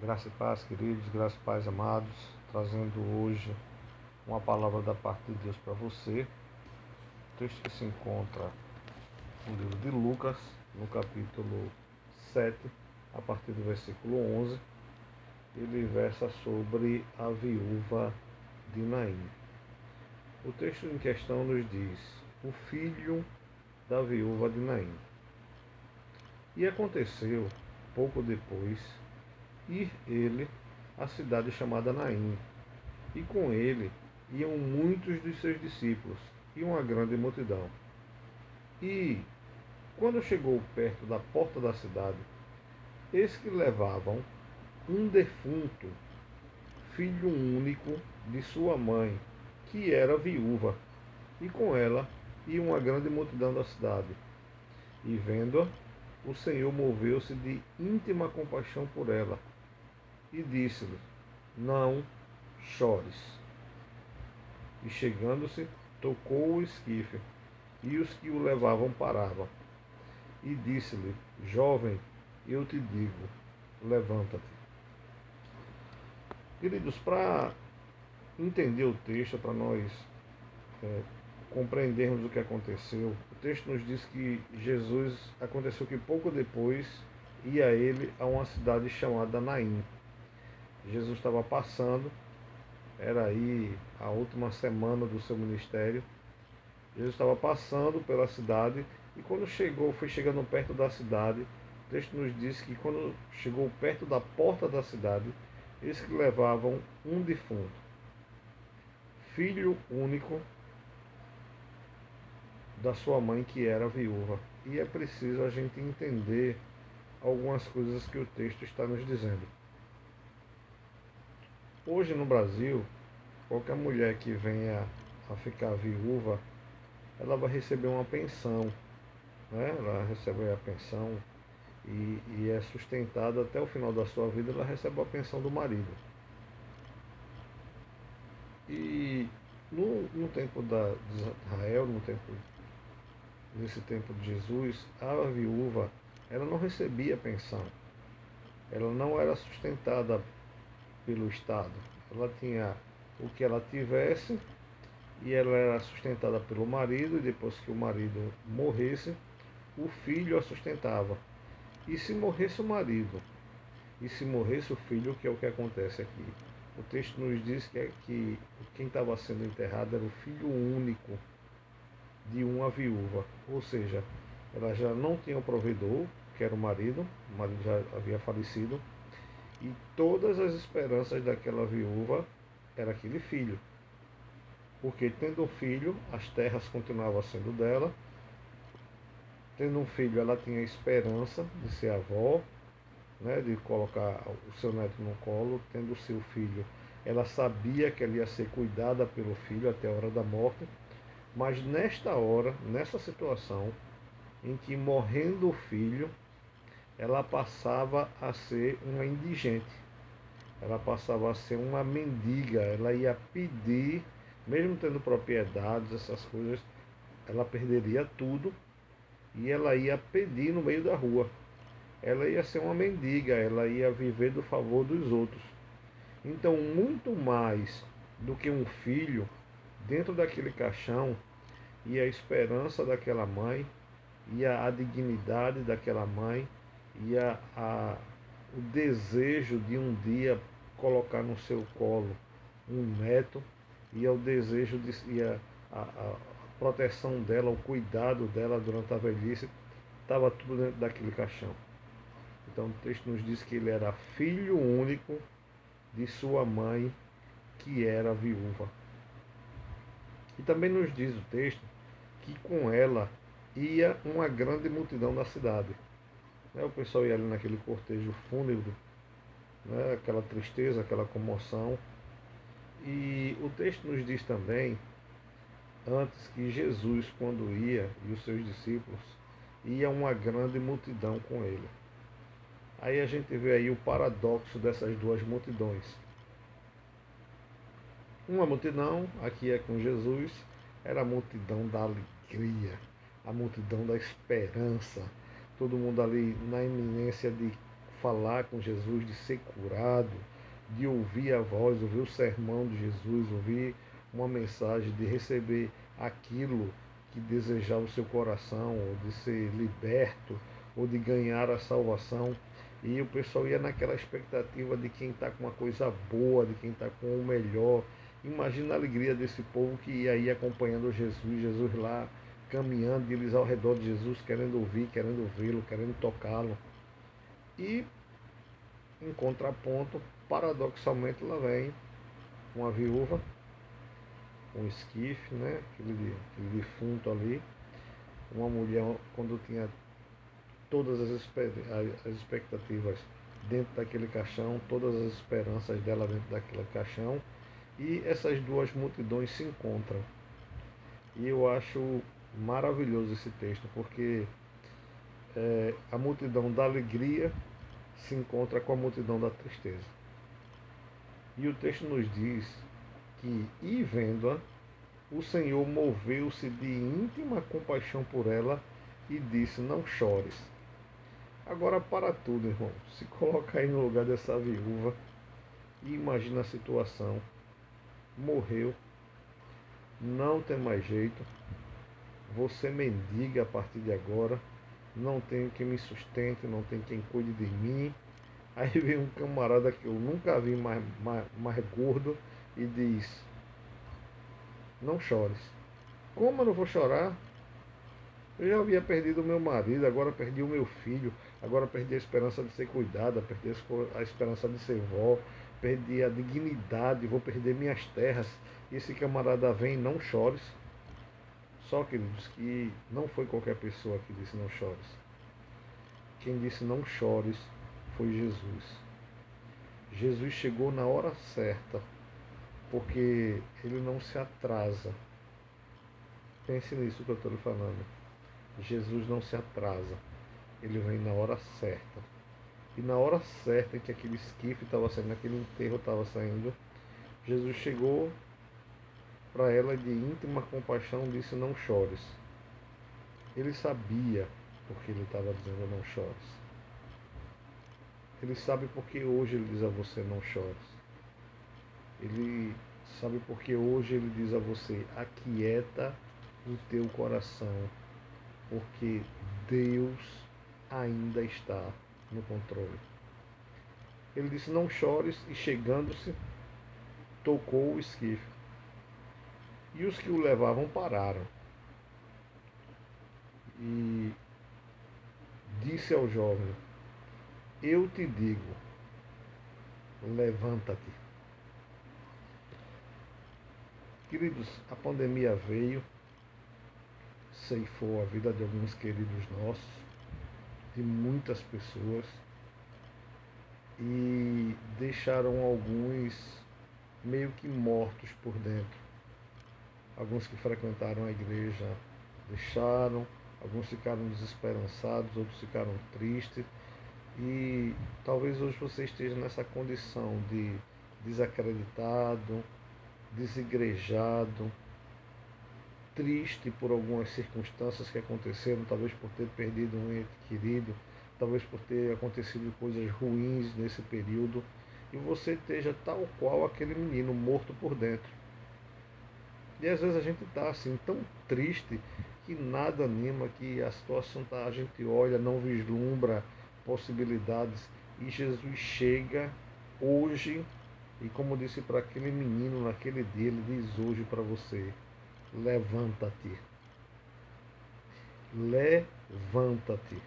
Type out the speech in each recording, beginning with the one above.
Graça e paz, queridos, graça e paz, amados, trazendo hoje uma palavra da parte de Deus para você. O texto que se encontra no livro de Lucas, no capítulo 7, a partir do versículo 11, ele versa sobre a viúva de Naim. O texto em questão nos diz: o filho da viúva de Naim. E aconteceu, pouco depois, ir ele à cidade chamada Naim, e com ele iam muitos dos seus discípulos e uma grande multidão. E, quando chegou perto da porta da cidade, eis que levavam um defunto, filho único de sua mãe, que era viúva, e com ela ia uma grande multidão da cidade. E vendo-a, o Senhor moveu-se de íntima compaixão por ela, e disse-lhe: não chores. E chegando-se, tocou o esquife, e os que o levavam paravam. E disse-lhe: jovem, eu te digo, levanta-te. Queridos, para entender o texto, para nós compreendermos o que aconteceu, o texto nos diz que aconteceu que pouco depois ia ele a uma cidade chamada Naim. Jesus estava passando, era aí a última semana do seu ministério. Jesus estava passando pela cidade e quando foi chegando perto da cidade, o texto nos diz que quando chegou perto da porta da cidade, eles que levavam um defunto, filho único da sua mãe que era viúva. E é preciso a gente entender algumas coisas que o texto está nos dizendo. Hoje no Brasil, qualquer mulher que venha a ficar viúva, ela vai receber uma pensão, né? Ela recebe a pensão e é sustentada até o final da sua vida, ela recebe a pensão do marido. E no tempo de Israel, nesse tempo de Jesus, a viúva ela não recebia pensão, ela não era sustentada pelo Estado. Ela tinha o que ela tivesse e ela era sustentada pelo marido, e depois que o marido morresse, o filho a sustentava. E se morresse o marido, e se morresse o filho, que é o que acontece aqui, o texto nos diz que quem estava sendo enterrado era o filho único de uma viúva, ou seja, ela já não tinha o provedor, que era o marido já havia falecido, e todas as esperanças daquela viúva era aquele filho. Porque tendo um filho, as terras continuavam sendo dela. Tendo um filho, ela tinha esperança de ser avó, né, de colocar o seu neto no colo. Tendo o seu filho, ela sabia que ela ia ser cuidada pelo filho até a hora da morte. Mas nesta hora, nessa situação, em que morrendo o filho, ela passava a ser uma indigente. Ela passava a ser uma mendiga. Ela ia pedir, mesmo tendo propriedades, essas coisas, ela perderia tudo e ela ia pedir no meio da rua. Ela ia ser uma mendiga, ela ia viver do favor dos outros. Então, muito mais do que um filho, dentro daquele caixão, ia a esperança daquela mãe, ia a dignidade daquela mãe, ia o desejo de um dia colocar no seu colo um neto, ia o desejo ia a proteção dela, o cuidado dela durante a velhice, estava tudo dentro daquele caixão. Então o texto nos diz que ele era filho único de sua mãe, que era viúva. E também nos diz o texto que com ela ia uma grande multidão da cidade. O pessoal ia ali naquele cortejo fúnebre, né, aquela tristeza, aquela comoção. E o texto nos diz também, antes, que Jesus, quando ia, e os seus discípulos, ia uma grande multidão com ele. Aí a gente vê aí o paradoxo dessas duas multidões. Uma multidão, aqui é com Jesus, era a multidão da alegria, a multidão da esperança, todo mundo ali na iminência de falar com Jesus, de ser curado, de ouvir a voz, ouvir o sermão de Jesus, ouvir uma mensagem, de receber aquilo que desejava o seu coração, ou de ser liberto, ou de ganhar a salvação. E o pessoal ia naquela expectativa de quem está com uma coisa boa, de quem está com o melhor. Imagina a alegria desse povo que ia aí acompanhando Jesus, Jesus lá caminhando, e eles ao redor de Jesus, querendo ouvir, querendo vê-lo, querendo tocá-lo. E, em contraponto, paradoxalmente, lá vem uma viúva, um esquife, né? Aquele defunto ali, uma mulher quando tinha todas as expectativas dentro daquele caixão, todas as esperanças dela dentro daquele caixão, e essas duas multidões se encontram. E eu acho maravilhoso esse texto, porque a multidão da alegria se encontra com a multidão da tristeza. E o texto nos diz que, e vendo-a, o Senhor moveu-se de íntima compaixão por ela e disse: não chores. Agora, para tudo, irmão, se coloca aí no lugar dessa viúva e imagina a situação. Morreu, não tem mais jeito, você mendiga a partir de agora, não tem quem me sustente, não tem quem cuide de mim. Aí vem um camarada que eu nunca vi mais gordo e diz: não chores. Como eu não vou chorar? Eu já havia perdido o meu marido, agora perdi o meu filho, agora perdi a esperança de ser cuidada, perdi a esperança de ser vó, perdi a dignidade, vou perder minhas terras. E esse camarada vem: não chores. Só, queridos, que não foi qualquer pessoa que disse não chores. Quem disse não chores foi Jesus. Jesus chegou na hora certa, porque ele não se atrasa. Pense nisso que eu estou lhe falando. Jesus não se atrasa, ele vem na hora certa. E na hora certa em que aquele esquife estava saindo, aquele enterro estava saindo, Jesus chegou para ela de íntima compaixão, disse: não chores. Ele sabia porque ele estava dizendo: não chores. Ele sabe porque hoje ele diz a você: não chores. Ele sabe porque hoje ele diz a você: aquieta o teu coração, porque Deus ainda está no controle. Ele disse: não chores, e chegando-se, tocou o esquife. E os que o levavam pararam. E disse ao jovem: eu te digo, levanta-te. Queridos, a pandemia veio, ceifou a vida de alguns queridos nossos, de muitas pessoas, e deixaram alguns meio que mortos por dentro. Alguns que frequentaram a igreja deixaram, alguns ficaram desesperançados, outros ficaram tristes. E talvez hoje você esteja nessa condição de desacreditado, desigrejado, triste por algumas circunstâncias que aconteceram, talvez por ter perdido um ente querido, talvez por ter acontecido coisas ruins nesse período, e você esteja tal qual aquele menino morto por dentro. E às vezes a gente está assim tão triste que nada anima, que a situação tá, a gente olha, não vislumbra possibilidades, e Jesus chega hoje e, como disse para aquele menino naquele dia, ele diz hoje para você: levanta-te. Levanta-te.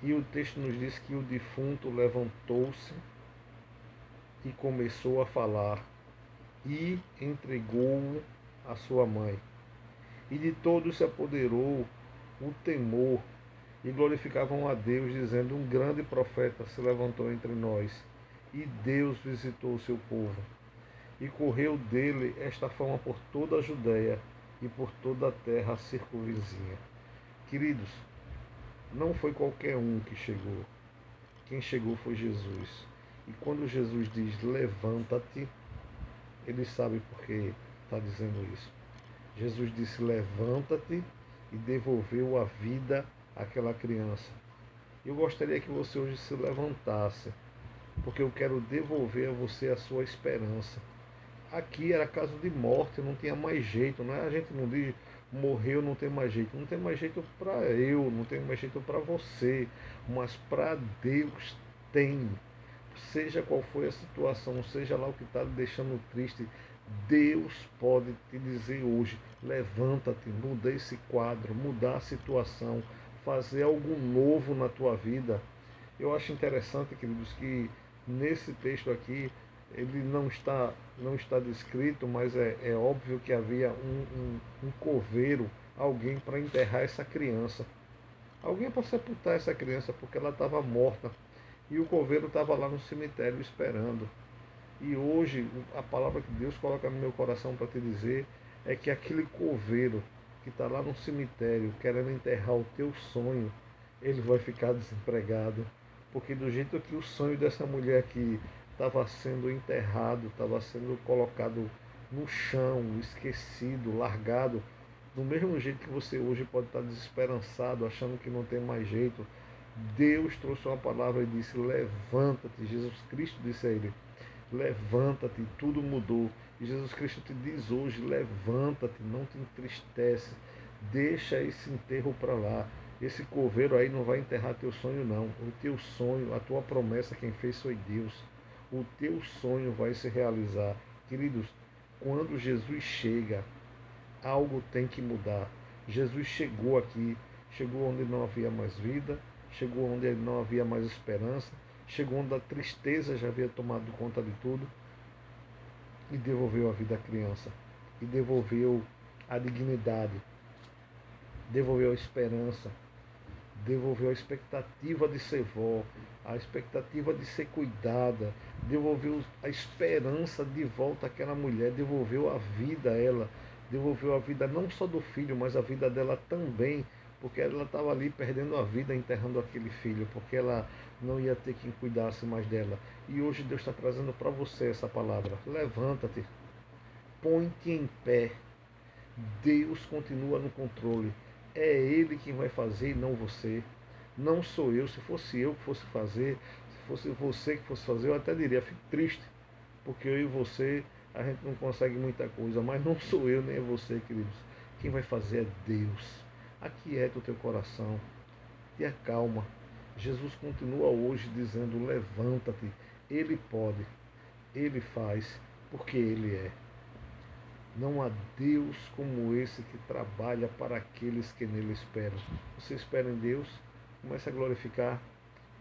E o texto nos diz que o defunto levantou-se e começou a falar e entregou-o à sua mãe. E de todos se apoderou o temor e glorificavam a Deus, dizendo: um grande profeta se levantou entre nós, e Deus visitou o seu povo. E correu dele esta fama por toda a Judéia e por toda a terra circunvizinha. Queridos, não foi qualquer um que chegou. Quem chegou foi Jesus. E quando Jesus diz: levanta-te, ele sabe por que está dizendo isso. Jesus disse: levanta-te, e devolveu a vida àquela criança. Eu gostaria que você hoje se levantasse, porque eu quero devolver a você a sua esperança. Aqui era caso de morte, não tinha mais jeito, não é? A gente não diz morreu, não tem mais jeito. Não tem mais jeito para eu, não tem mais jeito para você, mas para Deus tem. Seja qual foi a situação, seja lá o que está lhe deixando triste, Deus pode te dizer hoje: levanta-te, muda esse quadro, mudar a situação, fazer algo novo na tua vida. Eu acho interessante, queridos, que nesse texto aqui ele não está descrito, mas é óbvio que havia um coveiro, alguém para enterrar essa criança, alguém para sepultar essa criança, porque ela estava morta e o coveiro estava lá no cemitério esperando. E hoje a palavra que Deus coloca no meu coração para te dizer é que aquele coveiro que está lá no cemitério querendo enterrar o teu sonho, ele vai ficar desempregado. Porque do jeito que o sonho dessa mulher aqui estava sendo enterrado, estava sendo colocado no chão, esquecido, largado, do mesmo jeito que você hoje pode estar desesperançado, achando que não tem mais jeito, Deus trouxe uma palavra e disse: levanta-te. Jesus Cristo disse a ele: levanta-te, tudo mudou. E Jesus Cristo te diz hoje: levanta-te, não te entristece, deixa esse enterro para lá. Esse coveiro aí não vai enterrar teu sonho, não. O teu sonho, a tua promessa, quem fez foi Deus. O teu sonho vai se realizar. Queridos, quando Jesus chega, algo tem que mudar. Jesus chegou aqui, chegou onde não havia mais vida, chegou onde não havia mais esperança, chegou onde a tristeza já havia tomado conta de tudo e devolveu a vida à criança, e devolveu a dignidade, devolveu a esperança, devolveu a expectativa de ser vó, a expectativa de ser cuidada, devolveu a esperança de volta àquela mulher, devolveu a vida a ela, devolveu a vida não só do filho, mas a vida dela também, porque ela estava ali perdendo a vida enterrando aquele filho, porque ela não ia ter quem cuidasse mais dela. E hoje Deus está trazendo para você essa palavra: levanta-te, põe-te em pé, Deus continua no controle. É Ele quem vai fazer e não você. Não sou eu. Se fosse eu que fosse fazer, se fosse você que fosse fazer, eu até diria: fico triste, porque eu e você, a gente não consegue muita coisa, mas não sou eu nem é você, queridos. Quem vai fazer é Deus. Aquieta o teu coração, te acalma. Jesus continua hoje dizendo: levanta-te. Ele pode, Ele faz, porque Ele é. Não há Deus como esse que trabalha para aqueles que nele esperam. Você espera em Deus, comece a glorificar,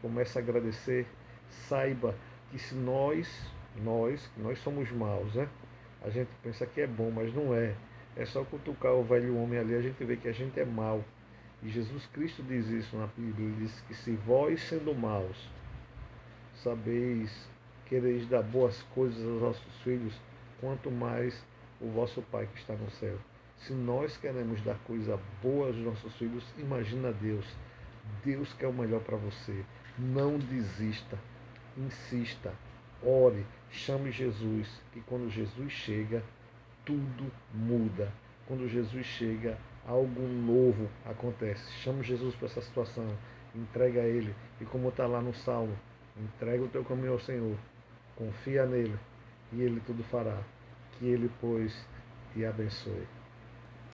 comece a agradecer. Saiba que se nós somos maus, né? A gente pensa que é bom, mas não é. É só cutucar o velho homem ali, a gente vê que a gente é mau. E Jesus Cristo diz isso na Bíblia, ele diz que se vós sendo maus, sabeis, quereis dar boas coisas aos vossos filhos, quanto mais o vosso Pai que está no céu. Se nós queremos dar coisa boa aos nossos filhos, imagina Deus. Deus quer o melhor para você. Não desista, insista, ore, chame Jesus, que quando Jesus chega, tudo muda. Quando Jesus chega, algo novo acontece. Chame Jesus para essa situação, entrega a Ele. E como está lá no Salmo: entrega o teu caminho ao Senhor, confia nele, e Ele tudo fará. Que Ele, pois, te abençoe.